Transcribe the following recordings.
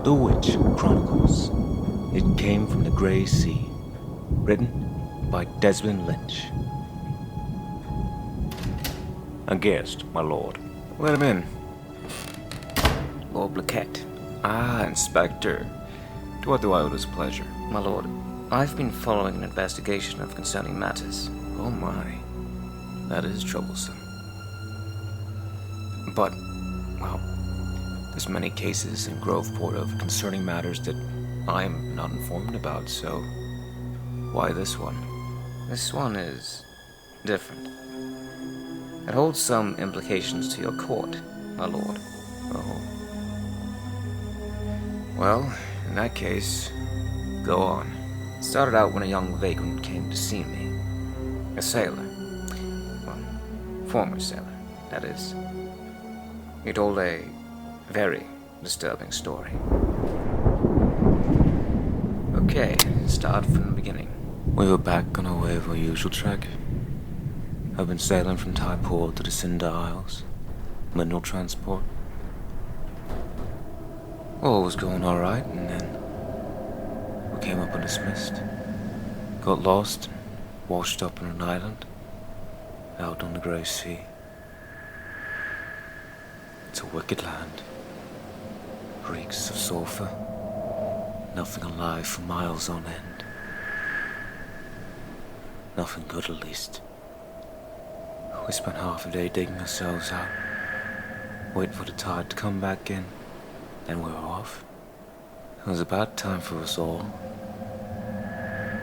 The Witch Chronicles. It came from the Grey Sea. Written by Desmond Lynch. A guest, my lord. Let him in. Lord Blaquette. Ah, Inspector. To what do I owe this pleasure? My lord, I've been following an investigation of concerning matters. Oh my. That is troublesome. But, well, there's many cases in Groveport of concerning matters that I am not informed about, so why this one? This one is different. It holds some implications to your court, my lord. Oh. Well, in that case, go on. It started out when a young vagrant came to see me. A sailor. Well, former sailor, that is. He told a very disturbing story. Okay, start from the beginning. We were back on our way of our usual track. I've been sailing from Teramor to the Cinder Isles. Mineral transport. All was going alright, and then we came up on this mist. Got lost, washed up on an island, out on the Grey Sea. It's a wicked land. Reeks of sulphur. Nothing alive for miles on end. Nothing good, at least. We spent half a day digging ourselves out, waiting for the tide to come back in, then we were off. It was a bad time for us all.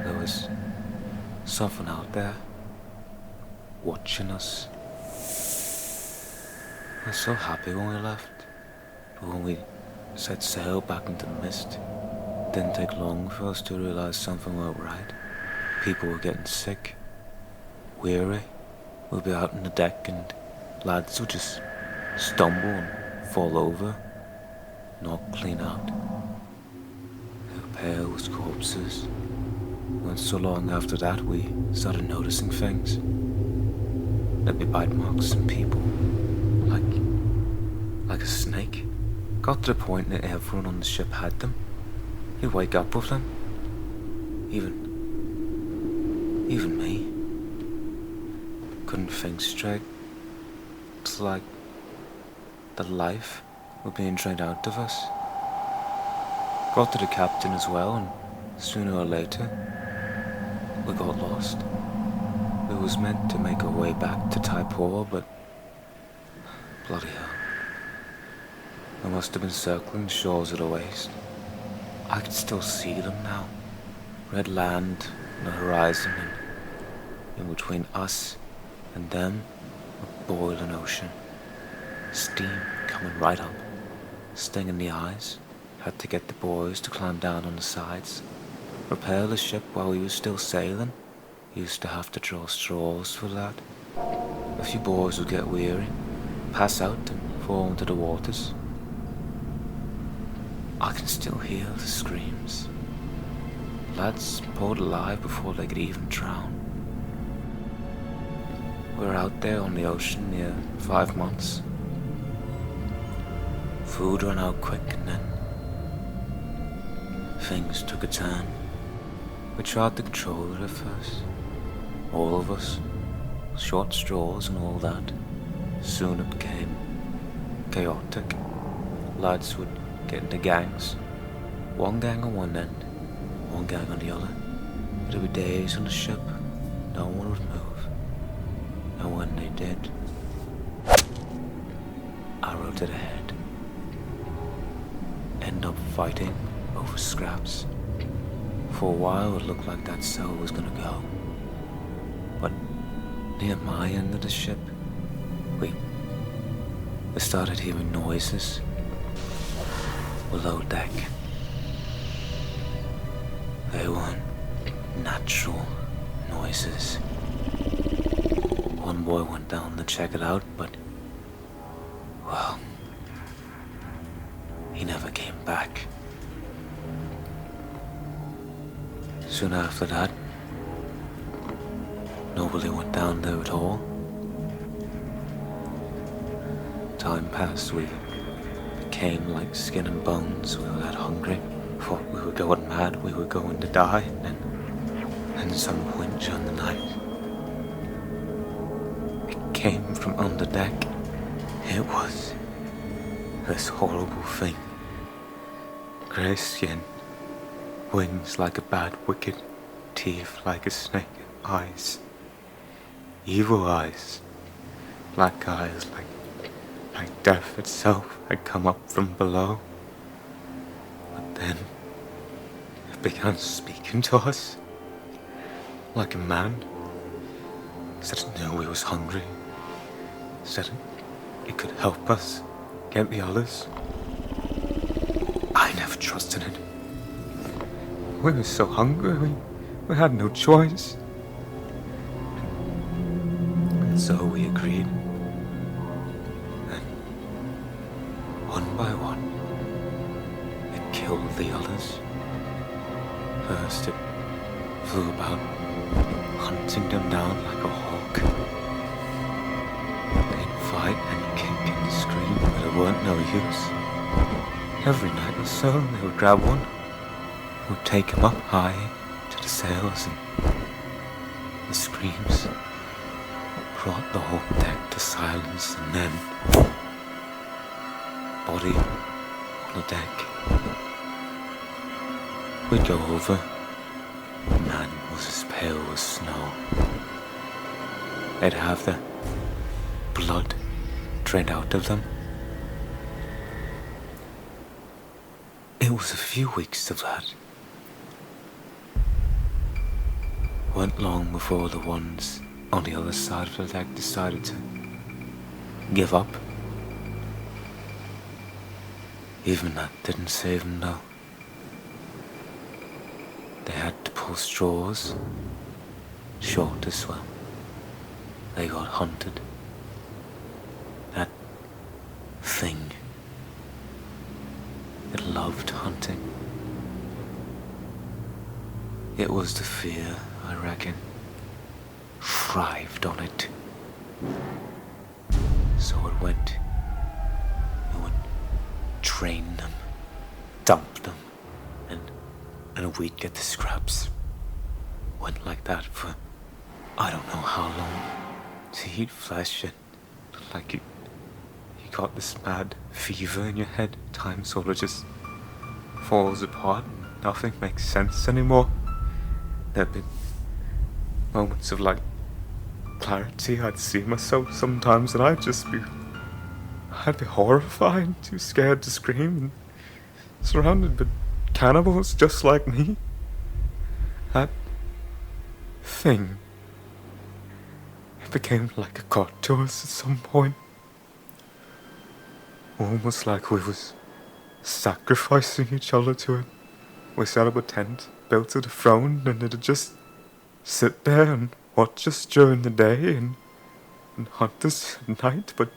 There was something out there, watching us. I was so happy when we left, but when we set sail back into the mist, it didn't take long for us to realize something wasn't right. People were getting sick, weary. We'd be out on the deck and lads would just stumble and fall over, knock clean out. They were pale as corpses. Not so long after that we started noticing things. There'd be bite marks in people, like a snake. Got to the point that everyone on the ship had them. You'd wake up with them. Even me. Couldn't think straight. It's like the life was being drained out of us. Got to the captain as well, and sooner or later, we got lost. We was meant to make our way back to Teramor, but bloody hell. We must have been circling the shores of the waste. I could still see them now. Red land on the horizon, and in between us and them, a boiling ocean. Steam coming right up, stinging the eyes. Had to get the boys to climb down on the sides. Repair the ship while we were still sailing. Used to have to draw straws for that. A few boys would get weary, pass out and fall into the waters. I can still hear the screams. Lads pulled alive before they could even drown. We were out there on the ocean near 5 months. Food ran out quick, and then things took a turn. We tried to control it at first. All of us. Short straws and all that. Soon it became chaotic. Lads would get into gangs. One gang on one end, one gang on the other. There'd be days on the ship, no one would move. And when they did, I rode to the head. End up fighting over scraps. For a while it looked like that cell was gonna go. But near my end of the ship, we started hearing noises. Below deck. They weren't natural noises. One boy went down to check it out, but, well, he never came back. Soon after that, nobody went down there at all. Time passed, we became like skin and bones. We were that hungry. Thought we were going mad, we were going to die. And at some point during the night, it came from under deck. It was this horrible thing. Grey skin, wings like a bad wicked, teeth like a snake, eyes, evil eyes, black eyes like death itself had come up from below. But then it began speaking to us like a man. Said it knew we was hungry. Said it could help us get the others. I never trusted it. We were so hungry, we had no choice. And so we agreed. And one by one, it killed the others. First it flew about, hunting them down like a hawk. They'd fight and kick and scream, but it weren't no use. Every night or so, they would grab one, would take him up high to the sails, and the screams brought the whole deck to silence, and then, body on the deck, we'd go over. The man was as pale as snow. They'd have the blood drained out of them. It was a few weeks of that. Weren't long before the ones on the other side of the deck decided to give up. Even that didn't save them though. They had to pull straws, short as well. They got hunted. That thing. It loved hunting. It was the fear, I reckon, thrived on it. So it would train them, dump them, and we'd get the scraps. Went like that for I don't know how long. To eat flesh and like you got this mad fever in your head. Time sort of just falls apart and nothing makes sense anymore. There'd been moments of like clarity. I'd see myself sometimes and I'd be horrified, too scared to scream, and surrounded by cannibals just like me. That thing, it became like a god to us at some point. Almost like we was sacrificing each other to it. We set up a tent, built it a throne, and it'd just sit there and watch us during the day and hunt us at night. But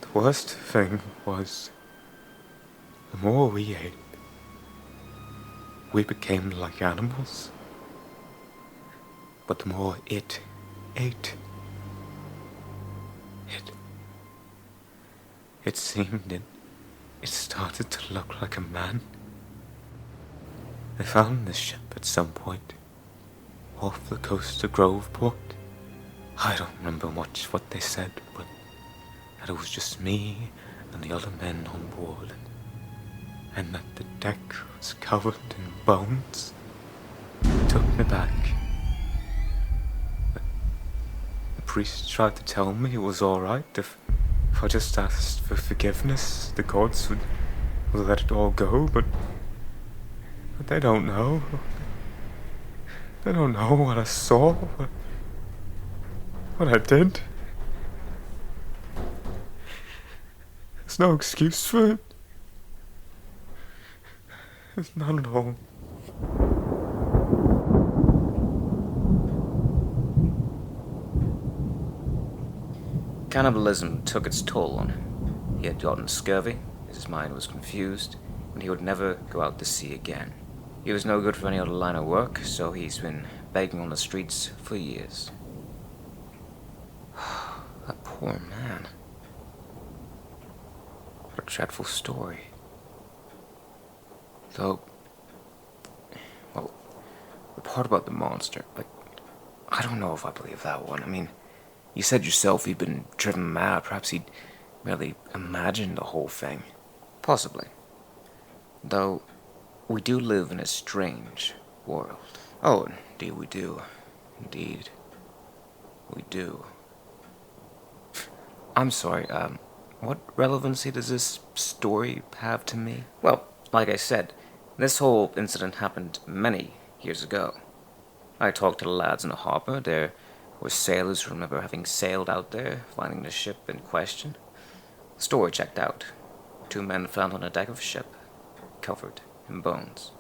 the worst thing was, the more we ate, we became like animals. But the more it ate, it seemed it started to look like a man. They found this ship at some point, off the coast of Groveport. I don't remember much what they said, but that it was just me and the other men on board, and that the deck was covered in bones. It took me back. The priest tried to tell me it was alright if I just asked for forgiveness. The gods would let it all go, but they don't know. They don't know what I saw, what I did. There's no excuse for it. There's none at all. Cannibalism took its toll on him. He had gotten scurvy, his mind was confused, and he would never go out to sea again. He was no good for any other line of work, so he's been begging on the streets for years. That poor man. What a dreadful story. Though, well, the part about the monster, I don't know if I believe that one. I mean, you said yourself he'd been driven mad. Perhaps he'd merely imagined the whole thing. Possibly. Though, we do live in a strange world. Oh, indeed we do. Indeed, we do. I'm sorry, what relevancy does this story have to me? Well, like I said, this whole incident happened many years ago. I talked to the lads in the harbor. There were sailors who remember having sailed out there, finding the ship in question. The story checked out. 2 men found on the deck of a ship, covered in bones.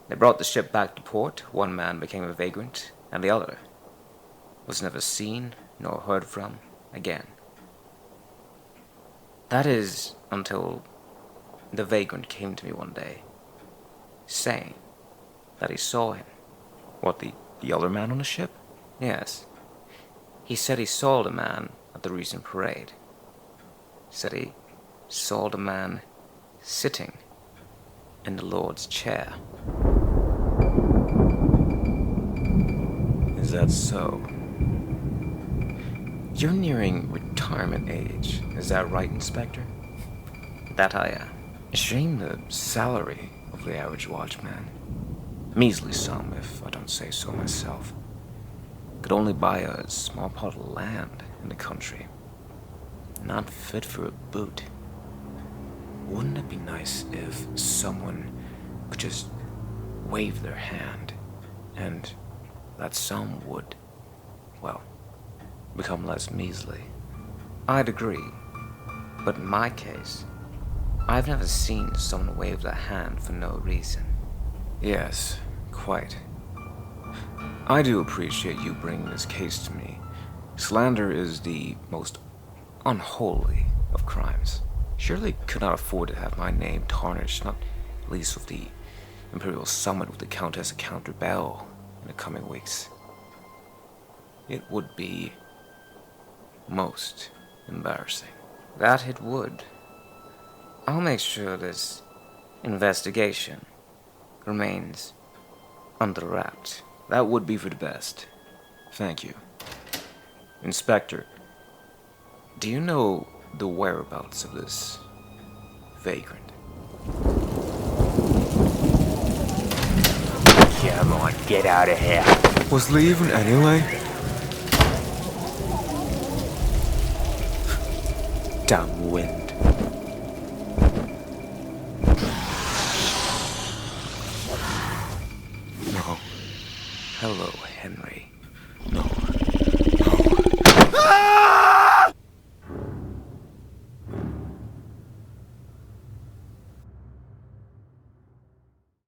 They brought the ship back to port. 1 man became a vagrant, and the other was never seen nor heard from again. That is until the vagrant came to me one day, saying that he saw him. What, the other man on the ship? Yes. He said he saw the man at the recent parade. Said he saw the man sitting in the Lord's chair. Is that so? You're nearing retirement age, is that right, Inspector? That I am. Shame the salary of the average watchman. Measly sum, if I don't say so myself. Could only buy a small plot of land in the country. Not fit for a boot. Wouldn't it be nice if someone could just wave their hand, and that sum would, well, become less measly? I'd agree, but in my case, I've never seen someone wave their hand for no reason. Yes, quite. I do appreciate you bringing this case to me. Slander is the most unholy of crimes. Surely could not afford to have my name tarnished, not least with the Imperial Summit with the Countess of Count Rebel in the coming weeks. It would be most embarrassing. That it would. I'll make sure this investigation remains under wraps. That would be for the best. Thank you. Inspector, do you know the whereabouts of this vagrant? Come on, get out of here. Was leaving anyway? Damn wind. No. Hello, Henry.